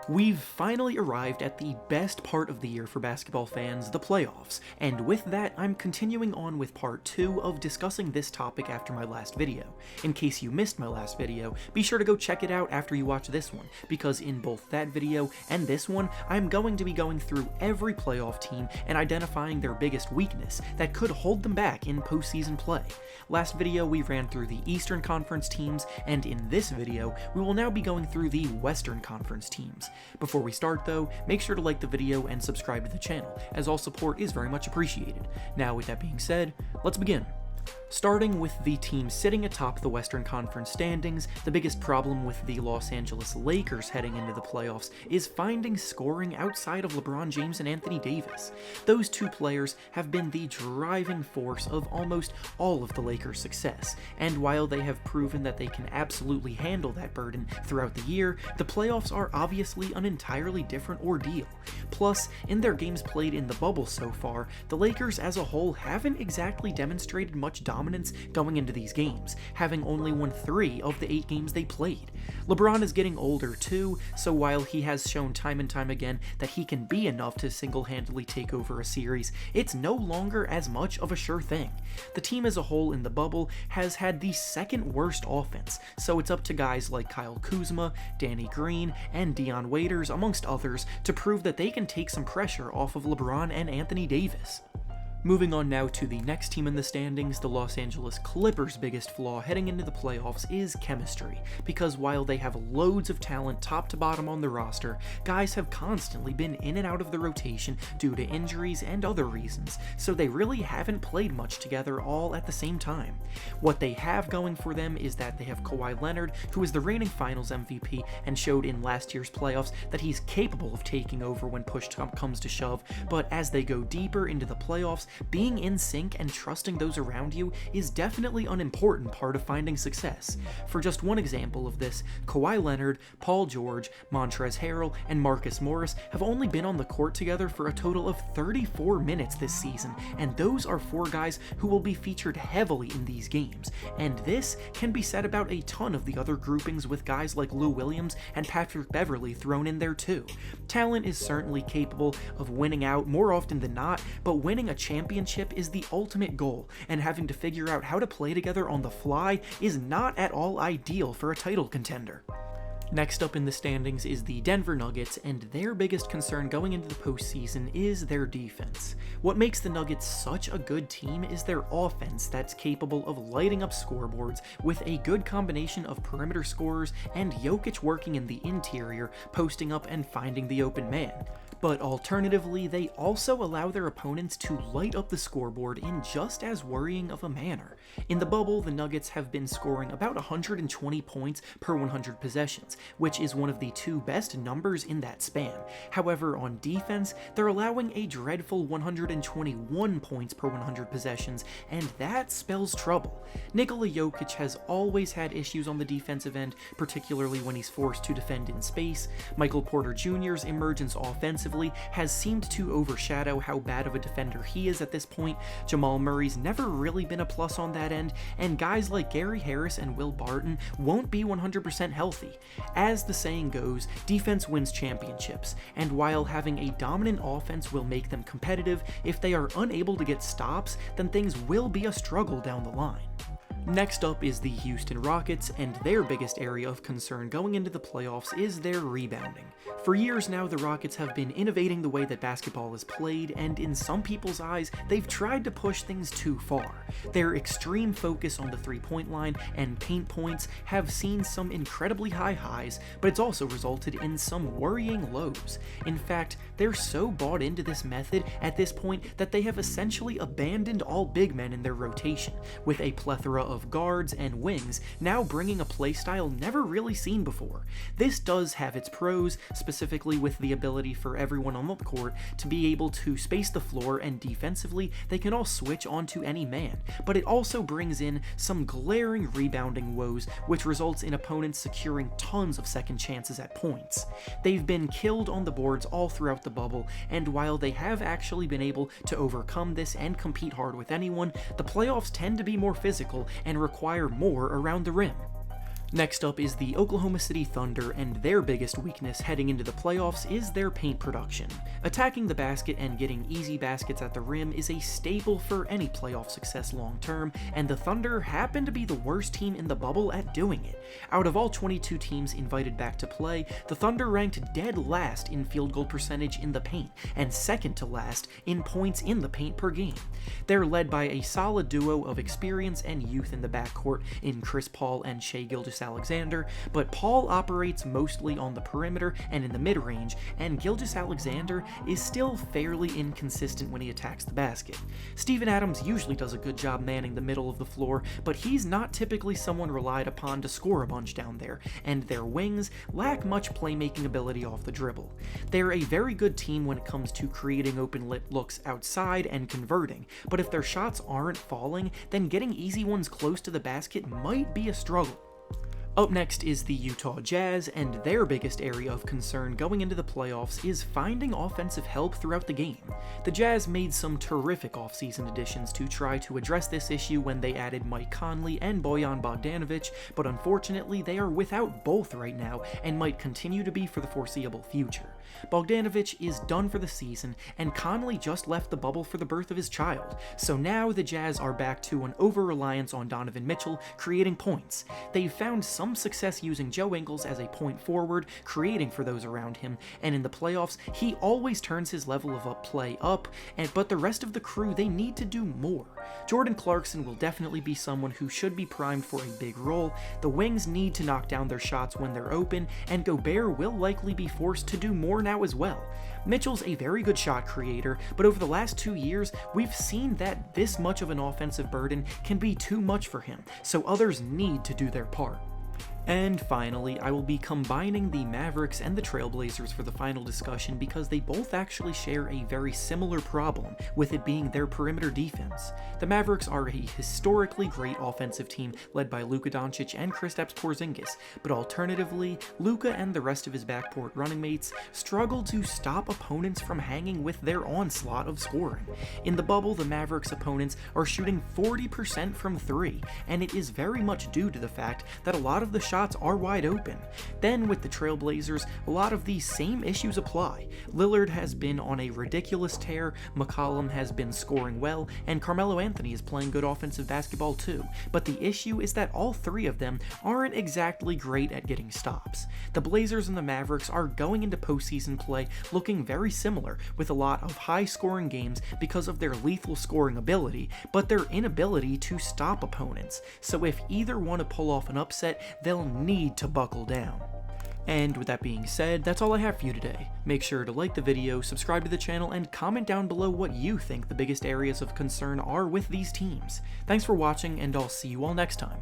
We've finally arrived at the best part of the year for basketball fans, the playoffs, and with that, I'm continuing on with part 2 of discussing this topic after my last video. In case you missed my last video, be sure to go check it out after you watch this one, because in both that video and this one, I'm going to be going through every playoff team and identifying their biggest weakness that could hold them back in postseason play. Last video, we ran through the Eastern Conference teams, and in this video, we will now be going through the Western Conference teams. Before we start though, make sure to like the video and subscribe to the channel, as all support is very much appreciated. Now with that being said, let's begin. Starting with the team sitting atop the Western Conference standings, the biggest problem with the Los Angeles Lakers heading into the playoffs is finding scoring outside of LeBron James and Anthony Davis. Those two players have been the driving force of almost all of the Lakers' success, and while they have proven that they can absolutely handle that burden throughout the year, the playoffs are obviously an entirely different ordeal. Plus, in their games played in the bubble so far, the Lakers as a whole haven't exactly demonstrated much dominance going into these games, having only won 3 of the 8 games they played. LeBron is getting older too, so while he has shown time and time again that he can be enough to single-handedly take over a series, it's no longer as much of a sure thing. The team as a whole in the bubble has had the second worst offense, so it's up to guys like Kyle Kuzma, Danny Green, and Dion Waiters, amongst others, to prove that they can take some pressure off of LeBron and Anthony Davis. Moving on now to the next team in the standings, the Los Angeles Clippers' biggest flaw heading into the playoffs is chemistry, because while they have loads of talent top to bottom on the roster, guys have constantly been in and out of the rotation due to injuries and other reasons, so they really haven't played much together all at the same time. What they have going for them is that they have Kawhi Leonard, who is the reigning Finals MVP and showed in last year's playoffs that he's capable of taking over when push comes to shove, but as they go deeper into the playoffs, being in sync and trusting those around you is definitely an important part of finding success. For just one example of this, Kawhi Leonard, Paul George, Montrezl Harrell, and Marcus Morris have only been on the court together for a total of 34 minutes this season, and those are 4 guys who will be featured heavily in these games, and this can be said about a ton of the other groupings with guys like Lou Williams and Patrick Beverley thrown in there too. Talent is certainly capable of winning out more often than not, but winning a championship is the ultimate goal, and having to figure out how to play together on the fly is not at all ideal for a title contender. Next up in the standings is the Denver Nuggets, and their biggest concern going into the postseason is their defense. What makes the Nuggets such a good team is their offense that's capable of lighting up scoreboards with a good combination of perimeter scorers and Jokic working in the interior, posting up and finding the open man. But alternatively, they also allow their opponents to light up the scoreboard in just as worrying of a manner. In the bubble, the Nuggets have been scoring about 120 points per 100 possessions, which is one of the 2 best numbers in that span. However, on defense, they're allowing a dreadful 121 points per 100 possessions, and that spells trouble. Nikola Jokic has always had issues on the defensive end, particularly when he's forced to defend in space. Michael Porter Jr.'s emergence offensively has seemed to overshadow how bad of a defender he is at this point. Jamal Murray's never really been a plus on that end, and guys like Gary Harris and Will Barton won't be 100% healthy. As the saying goes, defense wins championships, and while having a dominant offense will make them competitive, if they are unable to get stops, then things will be a struggle down the line. Next up is the Houston Rockets, and their biggest area of concern going into the playoffs is their rebounding. For years now, the Rockets have been innovating the way that basketball is played, and in some people's eyes, they've tried to push things too far. Their extreme focus on the three-point line and paint points have seen some incredibly high highs, but it's also resulted in some worrying lows. In fact, they're so bought into this method at this point that they have essentially abandoned all big men in their rotation, with a plethora of guards and wings now bringing a playstyle never really seen before. This does have its pros, specifically with the ability for everyone on the court to be able to space the floor, and defensively they can all switch onto any man, but it also brings in some glaring rebounding woes, which results in opponents securing tons of second chances at points. They've been killed on the boards all throughout the bubble, and while they have actually been able to overcome this and compete hard with anyone, the playoffs tend to be more physical and require more around the rim. Next up is the Oklahoma City Thunder, and their biggest weakness heading into the playoffs is their paint production. Attacking the basket and getting easy baskets at the rim is a staple for any playoff success long term, and the Thunder happen to be the worst team in the bubble at doing it. Out of all 22 teams invited back to play, the Thunder ranked dead last in field goal percentage in the paint, and second to last in points in the paint per game. They're led by a solid duo of experience and youth in the backcourt in Chris Paul and Shai Gilgeous-Alexander, but Paul operates mostly on the perimeter and in the mid-range, and Gilgeous-Alexander is still fairly inconsistent when he attacks the basket. Steven Adams usually does a good job manning the middle of the floor, but he's not typically someone relied upon to score a bunch down there, and their wings lack much playmaking ability off the dribble. They're a very good team when it comes to creating open looks outside and converting, but if their shots aren't falling, then getting easy ones close to the basket might be a struggle. Up next is the Utah Jazz, and their biggest area of concern going into the playoffs is finding offensive help throughout the game. The Jazz made some terrific offseason additions to try to address this issue when they added Mike Conley and Bojan Bogdanovic, but unfortunately they are without both right now and might continue to be for the foreseeable future. Bogdanovic is done for the season, and Conley just left the bubble for the birth of his child, so now the Jazz are back to an over-reliance on Donovan Mitchell creating points. They've found some success using Joe Ingles as a point forward, creating for those around him, and in the playoffs, he always turns his level of play up, but the rest of the crew, they need to do more. Jordan Clarkson will definitely be someone who should be primed for a big role. The wings need to knock down their shots when they're open, and Gobert will likely be forced to do more now as well. Mitchell's a very good shot creator, but over the last 2 years, we've seen that this much of an offensive burden can be too much for him, so others need to do their part. And finally, I will be combining the Mavericks and the Trailblazers for the final discussion because they both actually share a very similar problem, with it being their perimeter defense. The Mavericks are a historically great offensive team led by Luka Doncic and Kristaps Porzingis, but alternatively, Luka and the rest of his backcourt running mates struggle to stop opponents from hanging with their onslaught of scoring. In the bubble, the Mavericks' opponents are shooting 40% from 3, and it is very much due to the fact that a lot of the shots are wide open. Then with the Trailblazers, a lot of these same issues apply. Lillard has been on a ridiculous tear, McCollum has been scoring well, and Carmelo Anthony is playing good offensive basketball too, but the issue is that all three of them aren't exactly great at getting stops. The Blazers and the Mavericks are going into postseason play looking very similar, with a lot of high-scoring games because of their lethal scoring ability, but their inability to stop opponents. So if either want to pull off an upset, they'll need to buckle down. And with that being said, that's all I have for you today. Make sure to like the video, subscribe to the channel, and comment down below what you think the biggest areas of concern are with these teams. Thanks for watching, and I'll see you all next time.